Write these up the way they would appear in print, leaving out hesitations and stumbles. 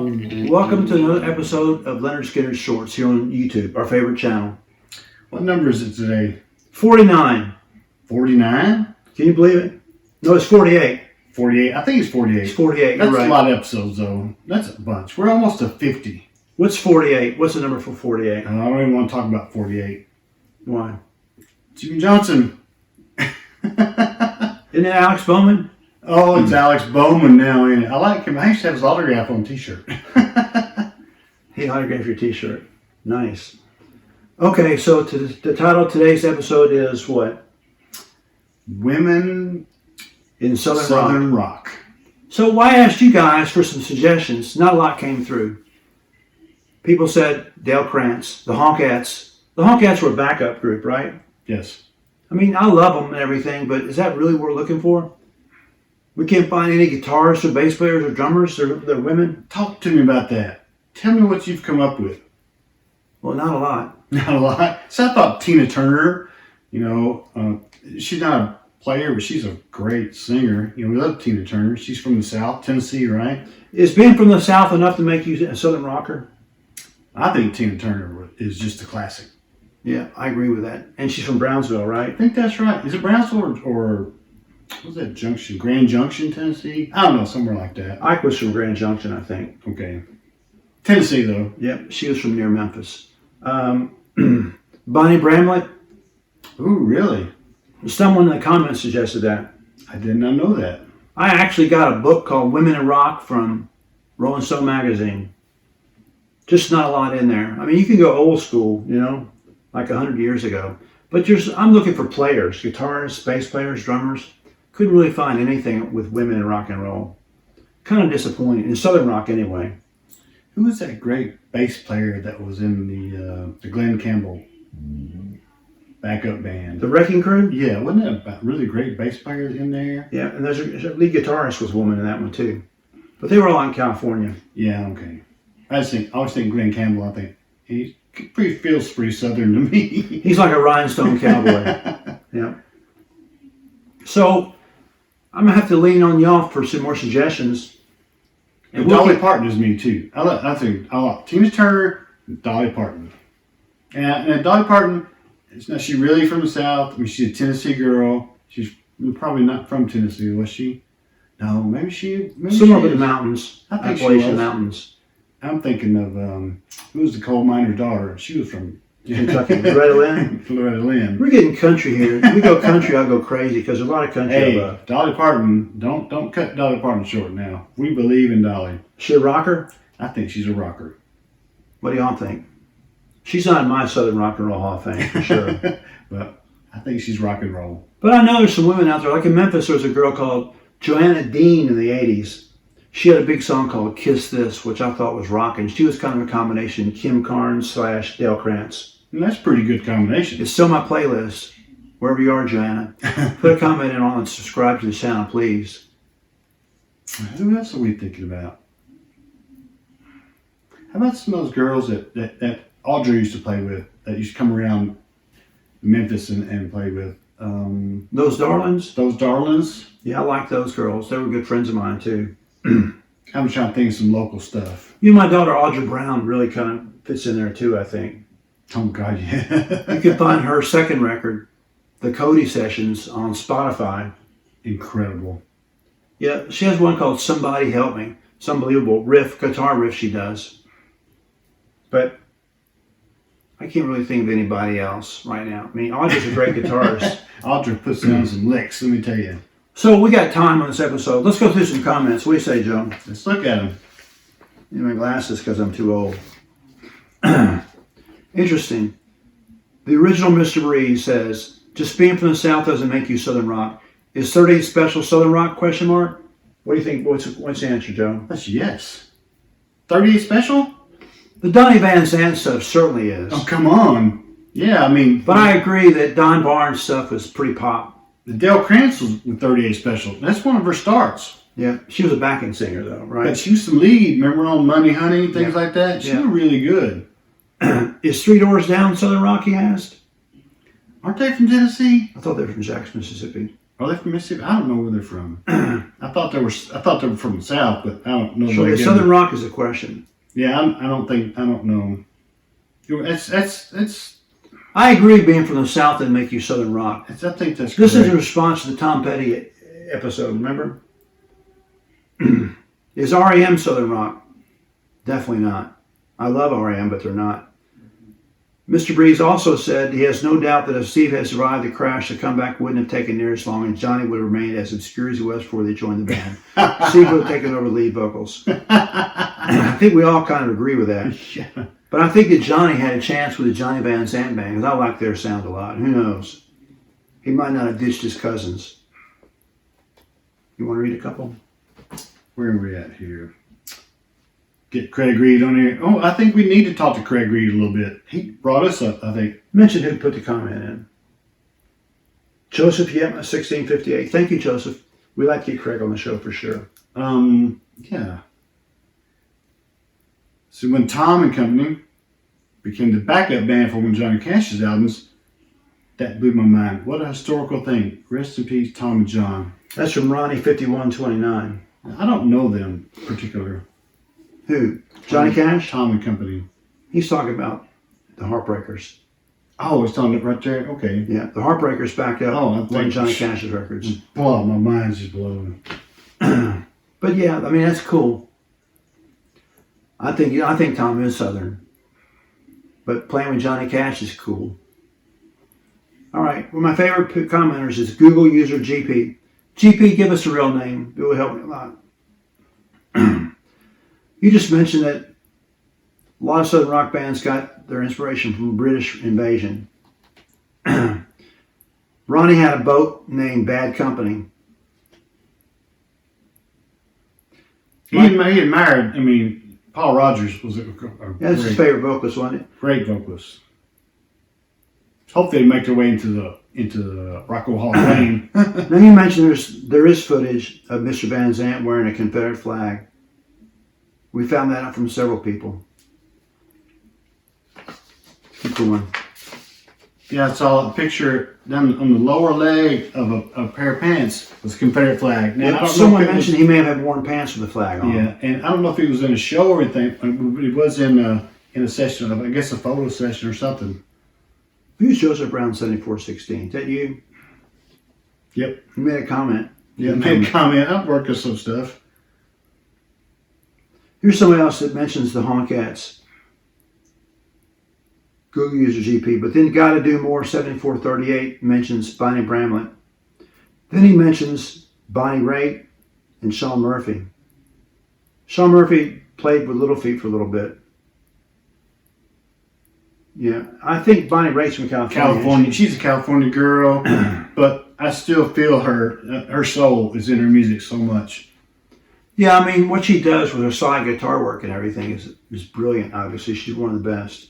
Welcome to another episode of Lynyrd Skynyrd Shorts here on YouTube, our favorite channel. What number is it today? 49. 49? Can you believe it? No, it's 48. 48? I think it's 48. It's 48, That's you're right. a lot of episodes, though. That's a bunch. We're almost to 50. What's 48? What's the number for 48? I don't even want to talk about 48. Why? Jimmy Johnson. Isn't it Alex Bowman? Oh, it's Alex Bowman now, ain't it? I like him. I used to have his autograph on a t-shirt. He autographed your t-shirt. Nice. Okay, so the title of today's episode is what? Women In Southern Rock. Rock. So I asked you guys for some suggestions. Not a lot came through. People said Dale Krantz, the Honkettes. The Honkettes were a backup group, right? Yes. I mean, I love them and everything, but is that really what we're looking for? We can't find any guitarists or bass players or drummers. They're women. Talk to me about that. Tell me what you've come up with. Well, not a lot. Not a lot. So I thought Tina Turner, she's not a player, but she's a great singer. We love Tina Turner. She's from the South, Tennessee, right? Is being from the South enough to make you a Southern rocker? I think Tina Turner is just a classic. Yeah, I agree with that. And she's from Brownsville, right? I think that's right. Is it Brownsville or what's that junction? Grand Junction, Tennessee? I don't know, somewhere like that. Ike was from Grand Junction, I think. Okay. Tennessee, though. Yep, she was from near Memphis. Bonnie Bramlett. Ooh, really? Someone in the comments suggested that. I did not know that. I actually got a book called Women in Rock from Rolling Stone magazine. Just not a lot in there. I mean, you can go old school, like 100 years ago. But I'm looking for players, guitarists, bass players, drummers. Couldn't really find anything with women in rock and roll. Kind of disappointing, in Southern rock anyway. Who was that great bass player that was in the Glenn Campbell backup band? The Wrecking Crew? Yeah, wasn't that a really great bass player in there? Yeah, and there's a lead guitarist was a woman in that one too. But they were all in California. Yeah, okay. I always think Glenn Campbell, I think he feels pretty Southern to me. He's like a rhinestone cowboy. Yeah. So I'm gonna have to lean on y'all for some more suggestions. And Dolly Parton is me too. I like Tina Turner and Dolly Parton. And Dolly Parton, is not she really from the South? I mean, she's a Tennessee girl. She's probably not from Tennessee, was she? No, maybe she. Somewhere up in the mountains. I think Appalachian Mountains. I'm thinking of who was the coal miner's daughter? She was from Kentucky. Loretta Lynn. Loretta Lynn. We're getting country here. We go country, I'll go crazy because there's a lot of country. Hey, Dolly Parton, don't cut Dolly Parton short now. We believe in Dolly. She a rocker? I think she's a rocker. What do y'all think? She's not in my Southern Rock and Roll Hall of Fame for sure. But I think she's rock and roll. But I know there's some women out there. Like in Memphis, there was a girl called Joanna Dean in the 80s. She had a big song called Kiss This, which I thought was rocking. She was kind of a combination Kim Carnes / Dale Krantz. And that's a pretty good combination. It's still my playlist. Wherever you are, Joanna. Put a comment in on and subscribe to the channel, please. Who else are we thinking about? How about some of those girls that Audrey used to play with, that used to come around Memphis and play with? Those Darlings? Those Darlings? Yeah, I like those girls. They were good friends of mine, too. I'm trying to think of some local stuff. My daughter Audrey Brown really kind of fits in there, too, I think. Oh, God, yeah. You can find her second record, The Cody Sessions, on Spotify. Incredible. Yeah, she has one called Somebody Help Me. It's unbelievable guitar riff she does. But I can't really think of anybody else right now. I mean, Audrey's a great guitarist. Audrey puts down some licks, let me tell you. So we got time on this episode. Let's go through some comments. What do you say, Joe? Let's look at them. Need my glasses because I'm too old. Interesting. The original Mr. Breeze says, just being from the South doesn't make you Southern rock. Is 38 Special Southern rock, question mark? What do you think? What's the answer, Joe? That's yes. 38 Special? The Donnie Van Zandt stuff certainly is. Oh, come on. Yeah, I mean. But I agree that Don Barnes stuff was pretty pop. The Dale Krantz was with 38 Special. That's one of her starts. Yeah, she was a backing singer though, right? But she used to lead, remember on Money Honey, things like that? She was really good. Is Three Doors Down Southern rock, he asked? Aren't they from Tennessee? I thought they were from Jackson, Mississippi. Are they from Mississippi? I don't know where they're from. I thought they were from the South, but I don't know. So the Southern rock is a question. Yeah, I don't know. It's. I agree. Being from the South didn't make you Southern rock. I think that's. This correct. is a response to the Tom Petty episode. Remember? Is REM Southern rock? Definitely not. I love REM, but they're not. Mr. Breeze also said he has no doubt that if Steve had survived the crash, the comeback wouldn't have taken near as long, and Johnny would have remained as obscure as he was before they joined the band. Steve would have taken over lead vocals. I think we all kind of agree with that. Yeah. But I think that Johnny had a chance with the Johnny Van Zant band, because I like their sound a lot. Who knows? He might not have ditched his cousins. You want to read a couple? Where are we at here? Get Craig Reed on here. Oh, I think we need to talk to Craig Reed a little bit. He brought us up, I think. Mention who put the comment in. Joseph Yetma, 1658. Thank you, Joseph. We like to get Craig on the show for sure. Yeah. So when Tom and Company became the backup band for one of Johnny Cash's albums, that blew my mind. What a historical thing. Rest in peace, Tom and John. That's from Ronnie 5129. I don't know them particular. Who? Johnny Cash? Tom and Company. He's talking about the Heartbreakers. Oh, it's on it right there? Okay. Yeah, the Heartbreakers backed up one of Johnny Cash's records. Boy, my mind's just blowing. But yeah, I mean, that's cool. I think Tom is Southern. But playing with Johnny Cash is cool. All right, well, my favorite commenters is Google user GP. GP, give us a real name. It would help me a lot. You just mentioned that a lot of Southern rock bands got their inspiration from British invasion. Ronnie had a boat named Bad Company. He admired, Paul Rodgers was a That's his favorite vocalist, wasn't it? great vocalist. Hope they make their way into the Rock and Roll Hall of Fame. Now you mentioned there is footage of Mr. Van Zant wearing a Confederate flag. We found that out from several people. Keep going. Yeah, I saw a picture down on the lower leg of a pair of pants was a Confederate flag. Now, I don't know Someone if it mentioned he may have worn pants with the flag on. Yeah, and I don't know if he was in a show or anything, but it was in a session, I guess a photo session or something. Who's Joseph Brown 7416? Is that you? Yep. You made a comment. Yeah, made a comment. I've worked with some stuff. Here's somebody else that mentions the Honkettes. Google user GP. But then Gotta Do More 7438 mentions Bonnie Bramlett. Then he mentions Bonnie Raitt and Sean Murphy. Sean Murphy played with Little Feat for a little bit. Yeah, I think Bonnie Raitt's from California. She's a California girl, but I still feel her soul is in her music so much. Yeah, I mean, what she does with her slide guitar work and everything is brilliant, obviously. She's one of the best.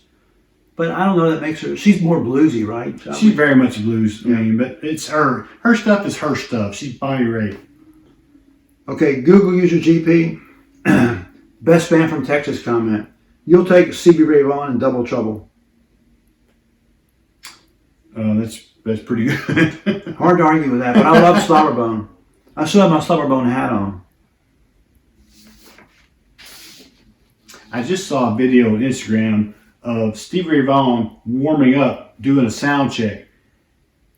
But I don't know, that makes her, she's more bluesy, right? She's very much blues, but it's her stuff is her stuff. She's Bonnie Raitt. Okay, Google user GP, best band from Texas comment. You'll take Stevie Ray Vaughan and Double Trouble. That's pretty good. Hard to argue with that, but I love Slobberbone. I still have my Slobberbone hat on. I just saw a video on Instagram of Stevie Ray Vaughan warming up, doing a sound check.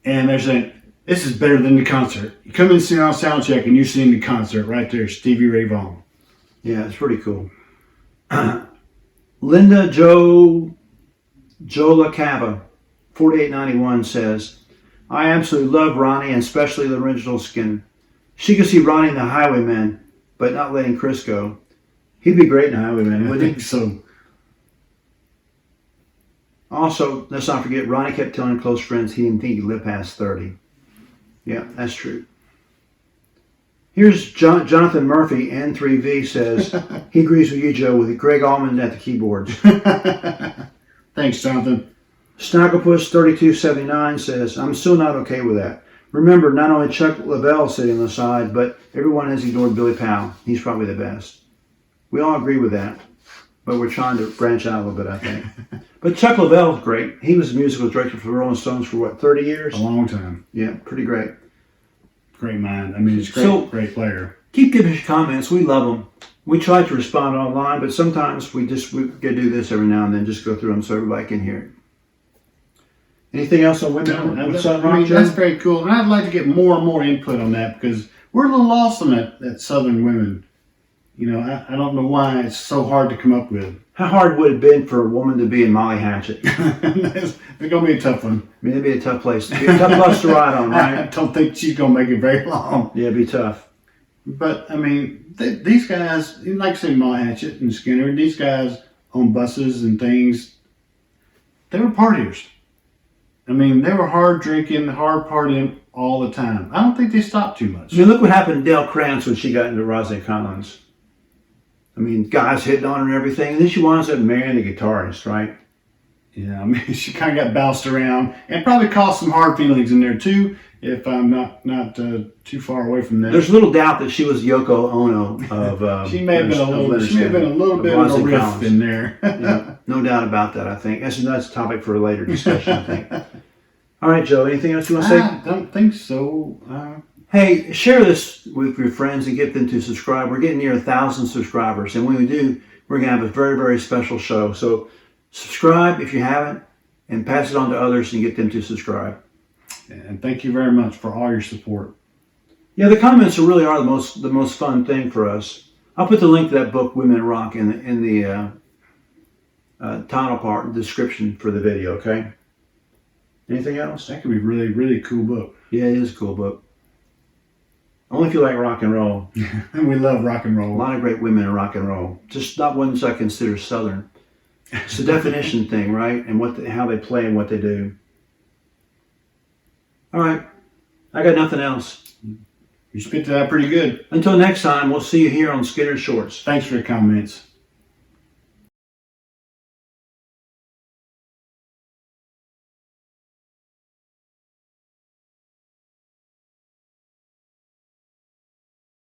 And they're saying, this is better than the concert. You come in and see on sound check and you're seeing the concert right there, Stevie Ray Vaughan. Yeah, it's pretty cool. Linda Joe LaCava, 4891 says, I absolutely love Ronnie and especially the original Skin. She could see Ronnie in the Highwaymen, but not letting Chris go. He'd be great in Highwaymen, I wouldn't think he? so. Also, let's not forget, Ronnie kept telling close friends he didn't think he'd live past 30. Yeah, that's true. Here's Jonathan Murphy, N3V, says, he agrees with you, Joe, with Greg Allman at the keyboards. Thanks, Jonathan. Snagglepuss 3279 says, I'm still not okay with that. Remember, not only Chuck Leavell sitting on the side, but everyone has ignored Billy Powell. He's probably the best. We all agree with that, but we're trying to branch out a little bit, I think. But Chuck Leavell's great. He was the musical director for the Rolling Stones for, 30 years? A long time. Yeah, pretty great. great mind. I mean, he's a great player. Keep giving us your comments. We love them. We try to respond online, but sometimes we get to do this every now and then, just go through them so everybody can hear it. Anything else on women? That's very cool. And I'd like to get more and more input on that because we're a little lost on that Southern women. You know, I don't know why it's so hard to come up with. How hard would it have been for a woman to be in Molly Hatchet? It's going to be a tough one. I mean, it'd be a tough place. It'd be a tough bus to ride on, right? I don't think she's going to make it very long. Yeah, it'd be tough. But, I mean, these guys, like I said, Molly Hatchet and Skynyrd, these guys on buses and things, they were partiers. I mean, they were hard drinking, hard partying all the time. I don't think they stopped too much. I mean, look what happened to Dale Krantz when she got into Rosalind Collins. I mean, guys hitting on her and everything. And then she winds up marrying the guitarist, right? Yeah, I mean, she kind of got bounced around and probably caused some hard feelings in there too, if I'm not too far away from that. There's little doubt that she was Yoko Ono of she may have been a little bit of a riff in there. Yeah, no doubt about that, I think. That's a topic for a later discussion, I think. All right, Joe, anything else you want to say? I don't think so. Hey, share this with your friends and get them to subscribe. We're getting near 1,000 subscribers, and when we do, we're going to have a very, very special show. So subscribe if you haven't, and pass it on to others and get them to subscribe. And thank you very much for all your support. Yeah, the comments really are the most fun thing for us. I'll put the link to that book, Women in Rock, in the title part, the description for the video, okay? Anything else? That could be a really, really cool book. Yeah, it is a cool book. Only if you like rock and roll. And we love rock and roll. A lot of great women in rock and roll. Just not ones I consider Southern. It's a definition thing, right? And how they play and what they do. All right. I got nothing else. You spit that pretty good. Until next time, we'll see you here on Skynyrd Shorts. Thanks for your comments.